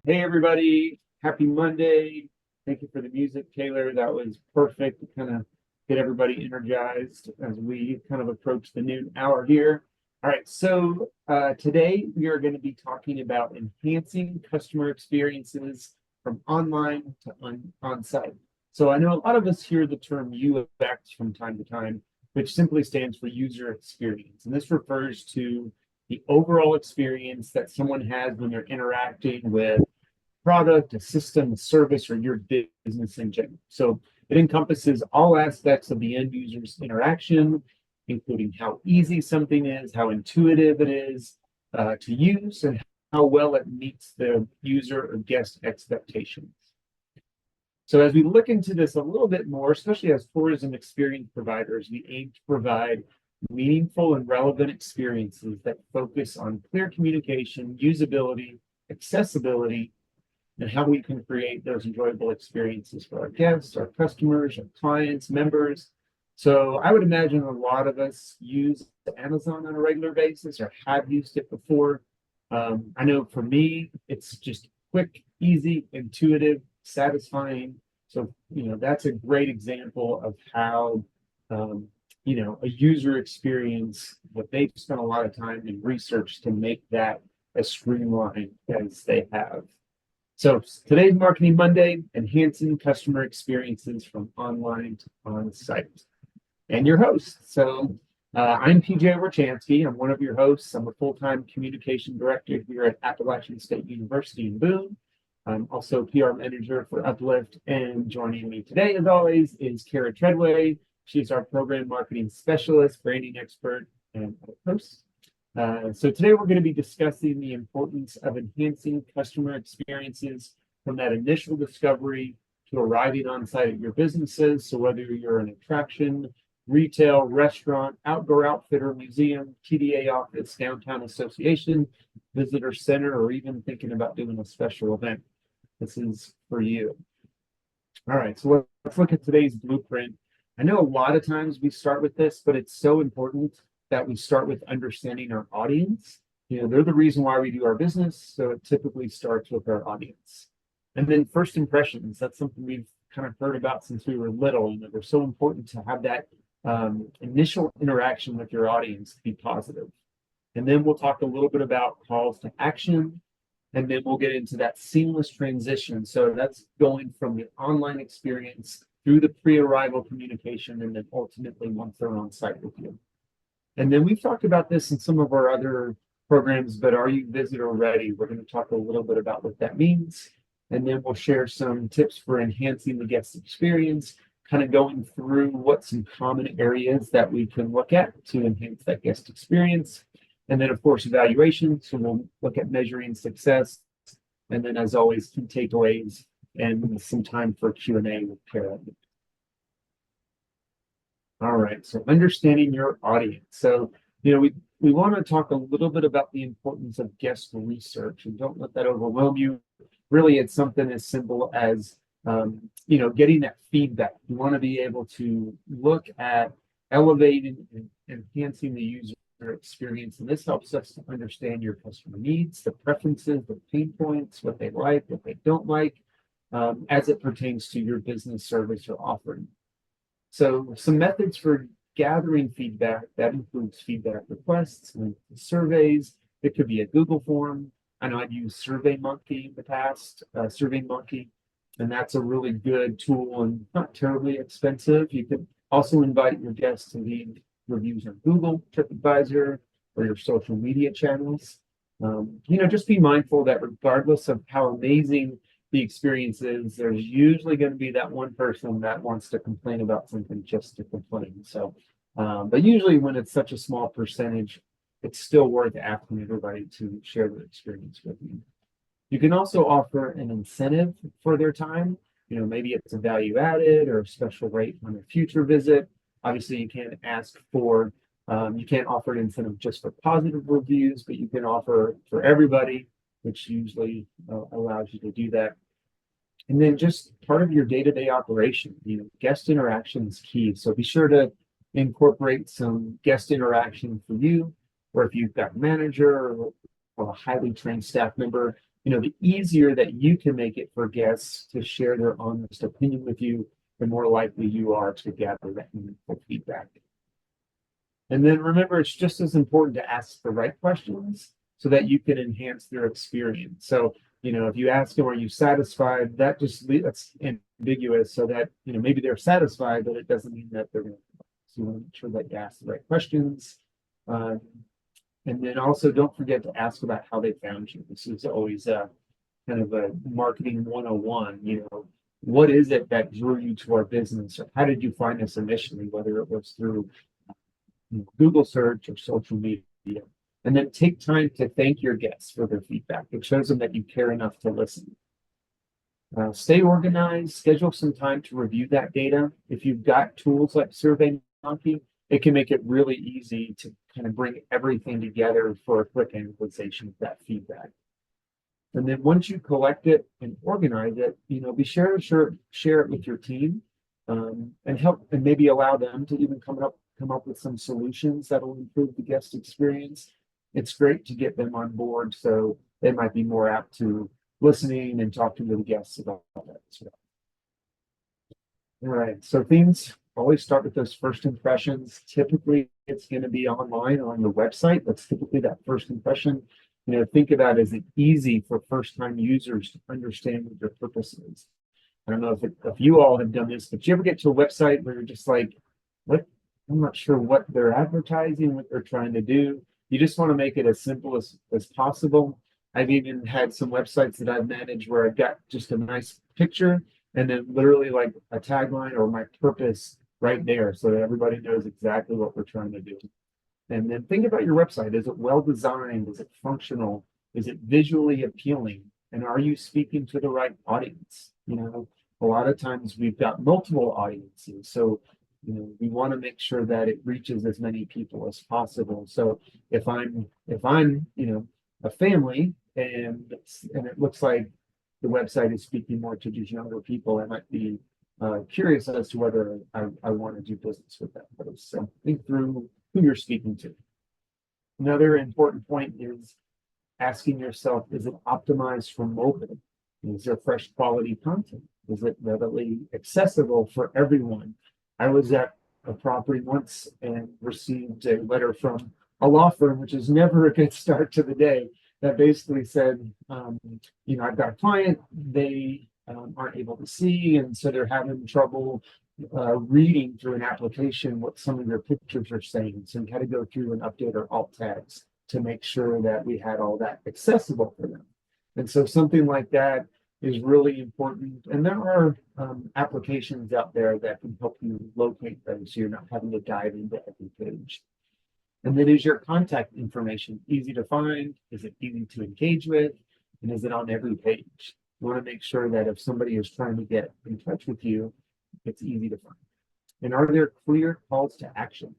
Hey everybody, happy Monday. Thank you for the music, Taylor. That was perfect to kind of get everybody energized as we kind of approach the noon hour here. All right, so today we are going to be talking about enhancing customer experiences from online to on-site. So I know a lot of us hear the term UX from time to time, which simply stands for user experience. And this refers to the overall experience that someone has when they're interacting with product, a system, a service, or your business in general. So it encompasses all aspects of the end user's interaction, including how easy something is, how intuitive it is to use, and how well it meets the user or guest expectations. So as we look into this a little bit more, especially as tourism experience providers, we aim to provide meaningful and relevant experiences that focus on clear communication, usability, accessibility, and how we can create those enjoyable experiences for our guests, our customers, our clients, members. So I would imagine a lot of us use Amazon on a regular basis or have used it before. I know for me, it's just quick, easy, intuitive, satisfying. So, that's a great example of how, um, a user experience, what they've spent a lot of time in research to make that as streamlined as they have. So today's Marketing Monday, enhancing customer experiences from online to on-site. And your host. I'm PJ Wierchanski. I'm one of your hosts. I'm a full-time communication director here at Appalachian State University in Boone. I'm also PR manager for Uplift. And joining me today, as always, is Kara Treadway. She's our program marketing specialist, branding expert, and host. So today we're going to be discussing the importance of enhancing customer experiences from that initial discovery to arriving on site at your businesses. So whether you're an attraction, retail, restaurant, outdoor outfitter, museum, TDA office, downtown association, visitor center, or even thinking about doing a special event, this is for you. All right, so let's look at today's blueprint. I know a lot of times we start with this, but it's so important that we start with understanding our audience. They're the reason why we do our business, so it typically starts with our audience. And then first impressions, that's something we've kind of heard about since we were little, and they're so important to have that initial interaction with your audience to be positive. And then we'll talk a little bit about calls to action, and then we'll get into that seamless transition. So that's going from the online experience through the pre-arrival communication, and then ultimately once they're on site with you. And then we've talked about this in some of our other programs, but Are You Visitor Ready? We're going to talk a little bit about what that means. And then we'll share some tips for enhancing the guest experience, kind of going through what some common areas that we can look at to enhance that guest experience. And then, of course, evaluation. So we'll look at measuring success. And then, as always, key takeaways and some time for Q&A with Kara. All right, so understanding your audience. So, we want to talk a little bit about the importance of guest research, and don't let that overwhelm you. Really, it's something as simple as getting that feedback. You want to be able to look at elevating and enhancing the user experience, and this helps us to understand your customer needs, the preferences, the pain points, what they like, what they don't like, as it pertains to your business, service, or offering. So some methods for gathering feedback, that includes feedback requests and surveys. It could be a Google form. I know I've used SurveyMonkey in the past, SurveyMonkey, and that's a really good tool and not terribly expensive. You could also invite your guests to leave reviews on Google, TripAdvisor, or your social media channels. Just be mindful that regardless of how amazing the experience is, there's usually going to be that one person that wants to complain about something just to complain. So, but usually when it's such a small percentage, it's still worth asking everybody to share their experience with you. You can also offer an incentive for their time. Maybe it's a value added or a special rate on a future visit. Obviously, you can't you can't offer an incentive just for positive reviews, but you can offer for everybody, which usually allows you to do that. And then just part of your day-to-day operation, guest interaction is key. So be sure to incorporate some guest interaction for you, or if you've got a manager or a highly trained staff member, the easier that you can make it for guests to share their honest opinion with you, the more likely you are to gather that meaningful feedback. And then remember, it's just as important to ask the right questions so that you can enhance their experience. So, if you ask them, are you satisfied? That's ambiguous so that, maybe they're satisfied, but it doesn't mean that they're going to. So you want to make sure that you ask the right questions. And then also don't forget to ask about how they found you. This is always kind of a marketing 101, what is it that drew you to our business? Or how did you find us initially, whether it was through Google search or social media? And then take time to thank your guests for their feedback. It shows them that you care enough to listen. Stay organized, schedule some time to review that data. If you've got tools like SurveyMonkey, it can make it really easy to kind of bring everything together for a quick analyzation of that feedback. And then once you collect it and organize it, be sure to share it with your team, and help and maybe allow them to even come up with some solutions that will improve the guest experience. It's great to get them on board so they might be more apt to listening and talking to the guests about that as well. All right, so things always start with those first impressions. Typically, it's going to be online or on the website. That's typically that first impression. Think of that as easy for first-time users to understand what your purpose is. I don't know if you all have done this, but you ever get to a website where you're just like, what? I'm not sure what they're advertising, what they're trying to do. You just want to make it as simple as possible. I've even had some websites that I've managed where I've got just a nice picture and then literally like a tagline or my purpose right there so that everybody knows exactly what we're trying to do. And then think about your website. Is it well designed? Is it functional? Is it visually appealing? And are you speaking to the right audience? A lot of times we've got multiple audiences. So we want to make sure that it reaches as many people as possible. So if I'm a family and it looks like the website is speaking more to just younger people, I might be curious as to whether I want to do business with that post. So think through who you're speaking to. Another important point is asking yourself, is it optimized for mobile? Is there fresh quality content? Is it readily accessible for everyone? I was at a property once and received a letter from a law firm, which is never a good start to the day, that basically said, I've got a client, they aren't able to see, and so they're having trouble reading through an application what some of your pictures are saying. So we had to go through and update our alt tags to make sure that we had all that accessible for them. And so something like that is really important. And there are applications out there that can help you locate those so you're not having to dive into every page. And then is your contact information easy to find? Is it easy to engage with? And is it on every page? You want to make sure that if somebody is trying to get in touch with you, it's easy to find. And are there clear calls to action?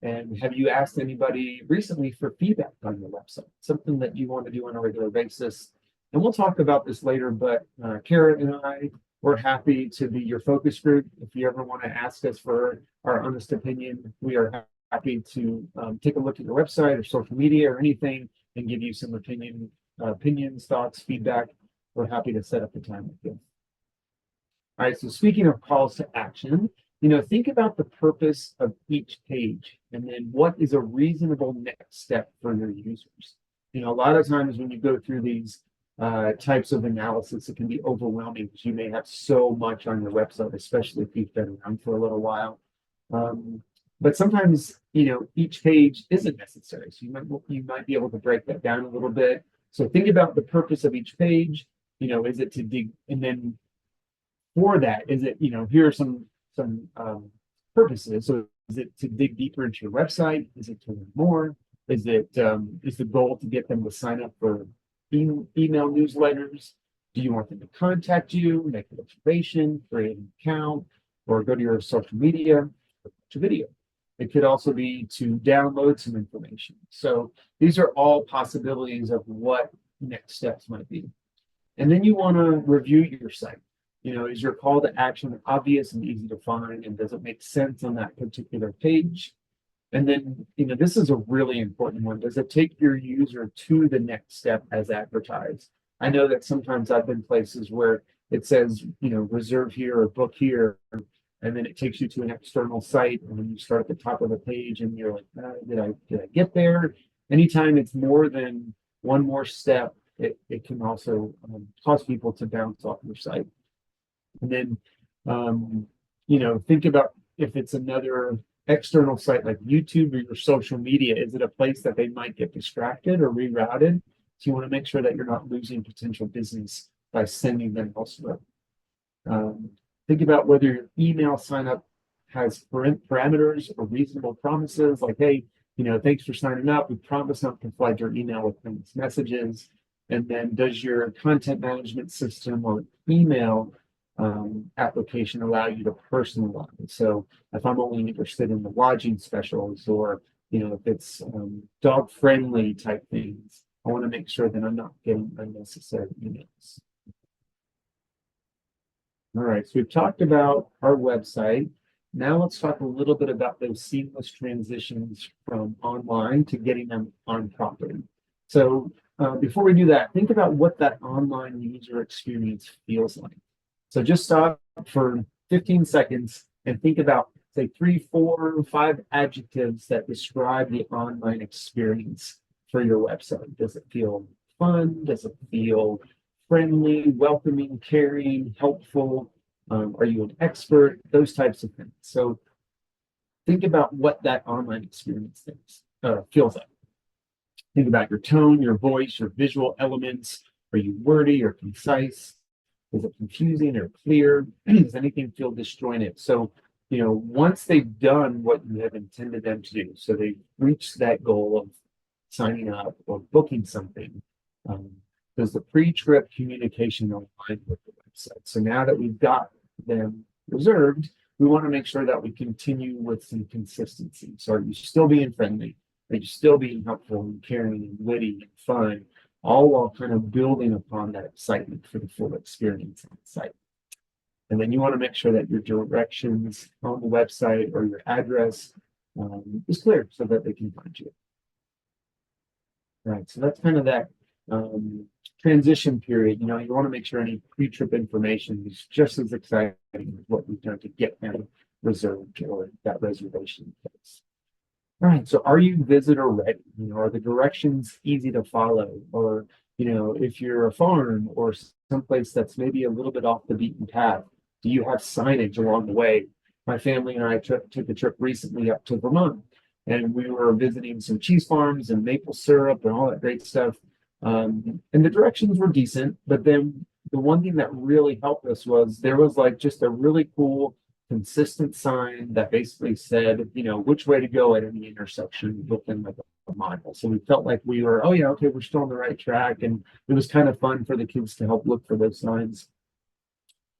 And have you asked anybody recently for feedback on your website? Something that you want to do on a regular basis. And we'll talk about this later, but Kara and I, we're happy to be your focus group. If you ever want to ask us for our honest opinion, we are happy to take a look at your website or social media or anything and give you some opinions, thoughts, feedback. We're happy to set up a time with you. All right, so speaking of calls to action, think about the purpose of each page and then what is a reasonable next step for your users. A lot of times when you go through these types of analysis, it can be overwhelming because you may have so much on your website, especially if you've been around for a little while. But sometimes, each page isn't necessary. So you might be able to break that down a little bit. So think about the purpose of each page. Is it to dig, and then for that, is it, here are some purposes. So is it to dig deeper into your website? Is it to learn more? Is the goal to get them to sign up for email newsletters? Do you want them to contact you, make a reservation, create an account, or go to your social media, or watch a video? It could also be to download some information. So these are all possibilities of what next steps might be. And then you want to review your site. Is your call to action obvious and easy to find? And does it make sense on that particular page? And then, this is a really important one. Does it take your user to the next step as advertised? I know that sometimes I've been places where it says, reserve here or book here, and then it takes you to an external site, and then you start at the top of the page, and you're like, did I get there? Anytime it's more than one more step, it can also cause people to bounce off your site. And then, think about if it's another external site like YouTube or your social media, is it a place that they might get distracted or rerouted? So you want to make sure that you're not losing potential business by sending them elsewhere. Think about whether your email sign up has parameters or reasonable promises like, hey, thanks for signing up. We promise not to flood your email with famous messages. And then does your content management system or email application allow you to personalize? So if I'm only interested in the lodging specials, or if it's dog friendly type things, I want to make sure that I'm not getting unnecessary emails. All right, so we've talked about our website. Now let's talk a little bit about those seamless transitions from online to getting them on property. So before we do that, think about what that online user experience feels like. So just stop for 15 seconds and think about, say, 3, 4, 5 adjectives that describe the online experience for your website. Does it feel fun? Does it feel friendly, welcoming, caring, helpful? Are you an expert? Those types of things. So think about what that online experience feels like. Think about your tone, your voice, your visual elements. Are you wordy or concise? Is it confusing or clear? Does anything feel disjointed? So, once they've done what you have intended them to do, so they've reached that goal of signing up or booking something, does the pre-trip communication align with the website? So now that we've got them reserved, we want to make sure that we continue with some consistency. So are you still being friendly? Are you still being helpful and caring and witty and fun, all while kind of building upon that excitement for the full experience on the site? And then you want to make sure that your directions on the website or your address is clear so that they can find you. All right, so that's kind of that transition period. You want to make sure any pre-trip information is just as exciting as what we've done to get them reserved or that reservation place. All right, so are you visitor ready? Are the directions easy to follow? Or, if you're a farm or someplace that's maybe a little bit off the beaten path, do you have signage along the way? My family and I took a trip recently up to Vermont, and we were visiting some cheese farms and maple syrup and all that great stuff. And the directions were decent, but then the one thing that really helped us was there was like just a really cool, consistent sign that basically said, which way to go at any intersection within like a mile. So we felt like we were, oh yeah, okay, we're still on the right track. And it was kind of fun for the kids to help look for those signs.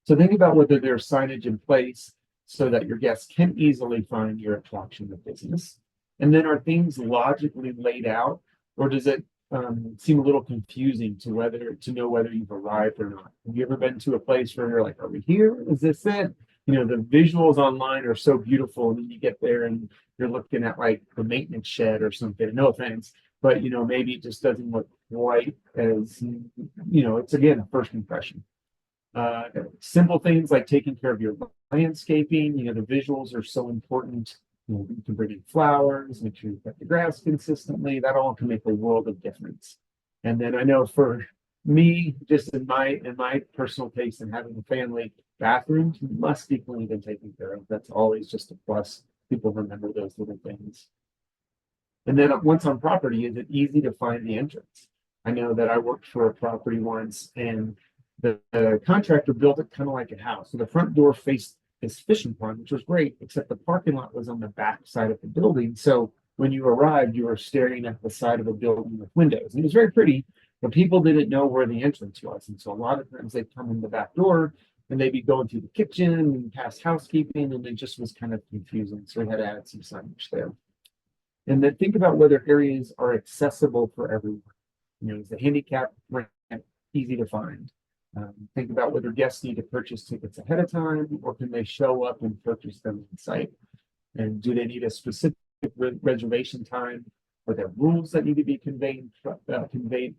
So think about whether there's signage in place so that your guests can easily find your attraction of business. And then are things logically laid out, or does it seem a little confusing to know whether you've arrived or not? Have you ever been to a place where you're like, are we here? Is this it? The visuals online are so beautiful, and then you get there and you're looking at like the maintenance shed or something. No offense, but maybe it just doesn't look quite as it's again a first impression. Simple things like taking care of your landscaping. The visuals are so important. You can bring in flowers, make sure you cut the grass consistently. That all can make a world of difference. And then I know for me, just in my personal taste and having a family, bathrooms must be cleaned and taken care of. That's always just a plus. People remember those little things. And then once on property, is it easy to find the entrance? I know that I worked for a property once, and the contractor built it kind of like a house. So the front door faced this fishing pond, which was great, except the parking lot was on the back side of the building. So when you arrived, you were staring at the side of a building with windows. And it was very pretty, but people didn't know where the entrance was. And so a lot of times they'd come in the back door and they'd be going through the kitchen and past housekeeping, and it just was kind of confusing. So we had to add some signage there. And then think about whether areas are accessible for everyone. Is the handicap ramp easy to find? Think about whether guests need to purchase tickets ahead of time, or can they show up and purchase them on site? And do they need a specific reservation time? Are there rules that need to be conveyed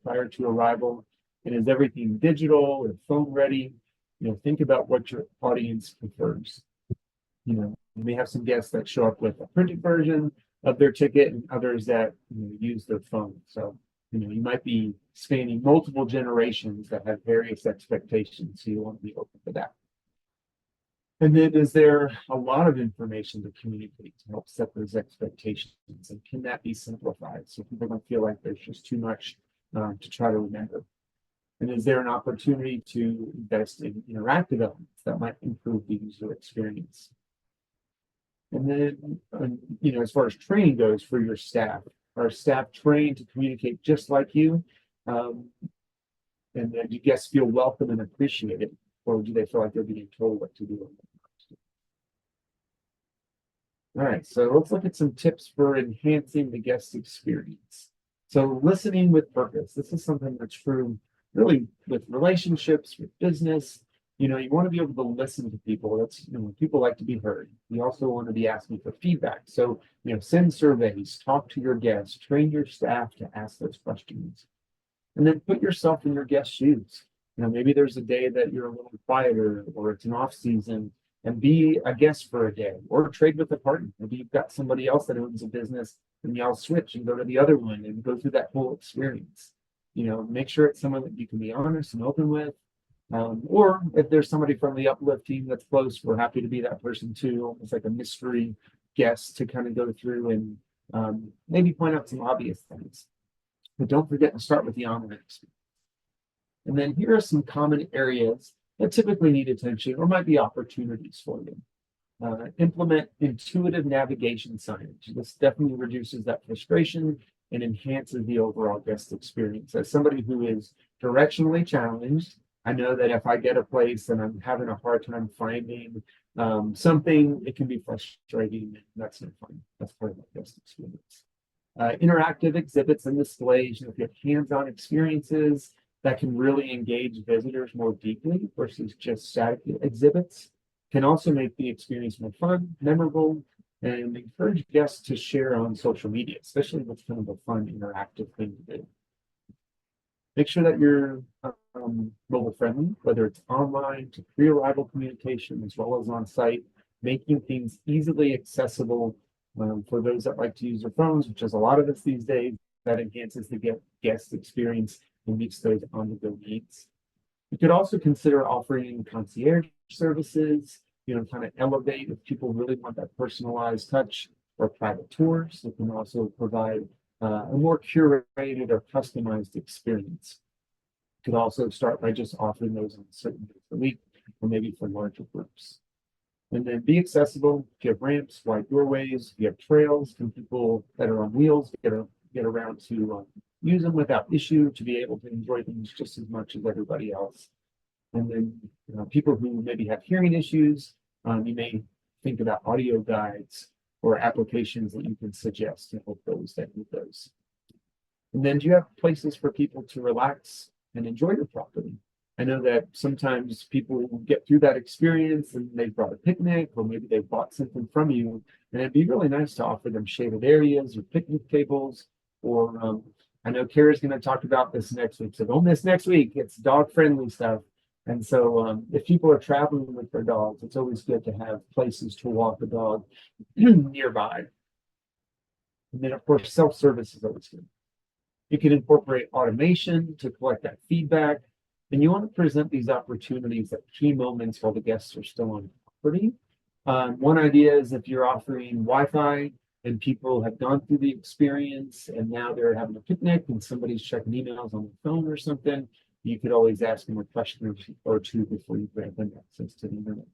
prior to arrival? And is everything digital or phone ready? Think about what your audience prefers. You may have some guests that show up with a printed version of their ticket and others that use their phone. So, you might be spanning multiple generations that have various expectations. So you want to be open to that. And then is there a lot of information to communicate to help set those expectations? And can that be simplified so people don't feel like there's just too much to try to remember? And is there an opportunity to invest in interactive elements that might improve the user experience? And then, as far as training goes for your staff, are staff trained to communicate just like you? And then do guests feel welcome and appreciated, or do they feel like they're being told what to do? All right, so let's look at some tips for enhancing the guest experience. So listening with purpose. This is something that's true really with relationships, with business. You want to be able to listen to people. That's, people like to be heard. You also want to be asking for feedback. So, send surveys, talk to your guests, train your staff to ask those questions. And then put yourself in your guest's shoes. Maybe there's a day that you're a little quieter or it's an off season, and be a guest for a day or trade with a partner. Maybe you've got somebody else that owns a business and y'all switch and go to the other one and go through that whole experience. Make sure it's someone that you can be honest and open with. Or if there's somebody from the Uplift team that's close, we're happy to be that person too, almost like a mystery guest to kind of go through and maybe point out some obvious things. But don't forget to start with the online experience. And then here are some common areas that typically need attention or might be opportunities for you. Implement intuitive navigation signage. This definitely reduces that frustration and enhances the overall guest experience. As somebody who is directionally challenged, I know that if I get a place and I'm having a hard time finding something, it can be frustrating. And that's not fun. That's part of the guest experience. Interactive exhibits and displays. If you have hands-on experiences that can really engage visitors more deeply versus just static exhibits, can also make the experience more fun, memorable, and encourage guests to share on social media, especially if it's kind of a fun, interactive thing to do. Make sure that you're mobile friendly, whether it's online to pre-arrival communication as well as on site, making things easily accessible for those that like to use their phones, which is a lot of us these days. That enhances the guest experience and meets those on-the-go needs. You could also consider offering concierge services, kind of elevate if people really want that personalized touch, or private tours. It can also provide a more curated or customized experience. You could also start by just offering those on certain days of the week, or maybe for larger groups. And then be accessible. If you have ramps, wide doorways, if you have trails, can people that are on wheels get around to use them without issue, to be able to enjoy things just as much as everybody else. And then people who maybe have hearing issues, you may think about audio guides or applications that you can suggest to help those that need those. And then do you have places for people to relax and enjoy your property? I know that sometimes people get through that experience and they brought a picnic, or maybe they bought something from you, and it'd be really nice to offer them shaded areas or picnic tables. Or I know Kara's going to talk about this next week, so don't miss next week. It's dog friendly stuff. And so if people are traveling with their dogs, it's always good to have places to walk the dog nearby. And then, of course, self-service is always good. You can incorporate automation to collect that feedback. And you want to present these opportunities at key moments while the guests are still on property. One idea is if you're offering Wi-Fi and people have gone through the experience and now they're having a picnic and somebody's checking emails on the phone or something, you could always ask them a question or two before you grant them access to the internet.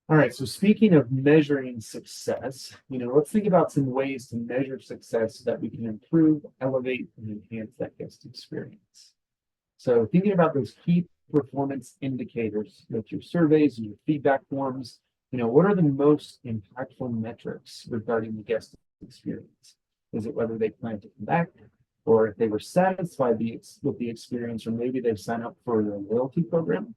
All right, so speaking of measuring success, let's think about some ways to measure success so that we can improve, elevate, and enhance that guest experience. So thinking about those key performance indicators with your surveys and your feedback forms, what are the most impactful metrics regarding the guest experience? Is it whether they plan to come back, or if they were satisfied with the experience, or maybe they've signed up for the loyalty program?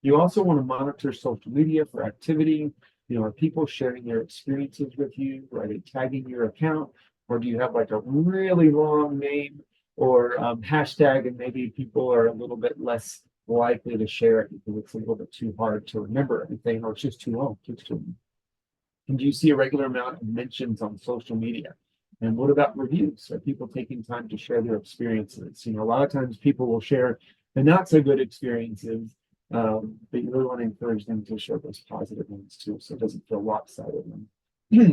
You also want to monitor social media for activity. Are people sharing their experiences with you? Are they tagging your account? Or do you have like a really long name or hashtag, and maybe people are a little bit less likely to share it because it's a little bit too hard to remember everything, or it's just too long. And do you see a regular amount of mentions on social media? And what about reviews? Are people taking time to share their experiences? A lot of times people will share the not so good experiences, but you really want to encourage them to share those positive ones too, so it doesn't feel lopsided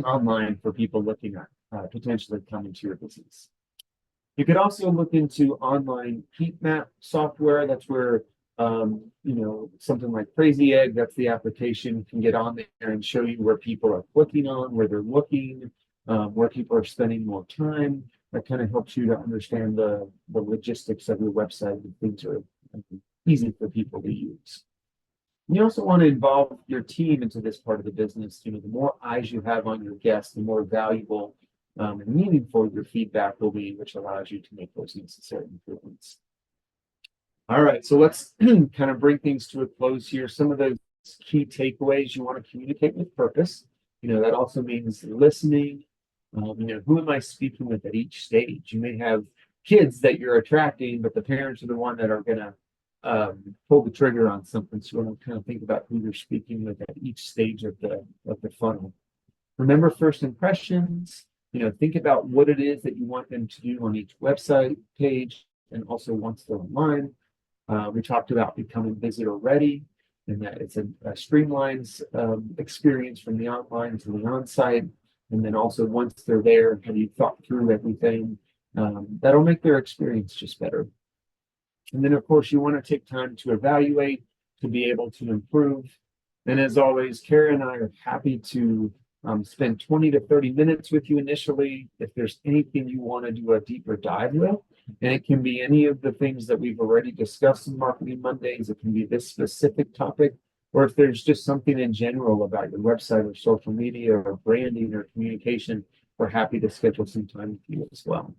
online for people looking at potentially coming to your business. You could also look into online heat map software. That's where something like Crazy Egg, that's the application, can get on there and show you where people are clicking on, where they're looking, where people are spending more time. That kind of helps you to understand the logistics of your website, and things are easy for people to use. You also want to involve your team into this part of the business. The more eyes you have on your guests, the more valuable and meaningful your feedback will be, which allows you to make those necessary improvements. All right, so let's kind of bring things to a close here. Some of those key takeaways: you want to communicate with purpose. That also means listening. Who am I speaking with at each stage? You may have kids that you're attracting, but the parents are the one that are going to pull the trigger on something. So you want to kind of think about who you're speaking with at each stage of the funnel. Remember first impressions. Think about what it is that you want them to do on each website page, and also once they're online. We talked about becoming visitor ready, and that it's a streamlined experience from the online to the on-site. And then also once they're there, have you thought through everything? That'll make their experience just better. And then, of course, you want to take time to evaluate, to be able to improve. And as always, Kara and I are happy to spend 20 to 30 minutes with you initially. If there's anything you want to do a deeper dive with, and it can be any of the things that we've already discussed in Marketing Mondays, it can be this specific topic, or if there's just something in general about your website or social media or branding or communication, we're happy to schedule some time with you as well.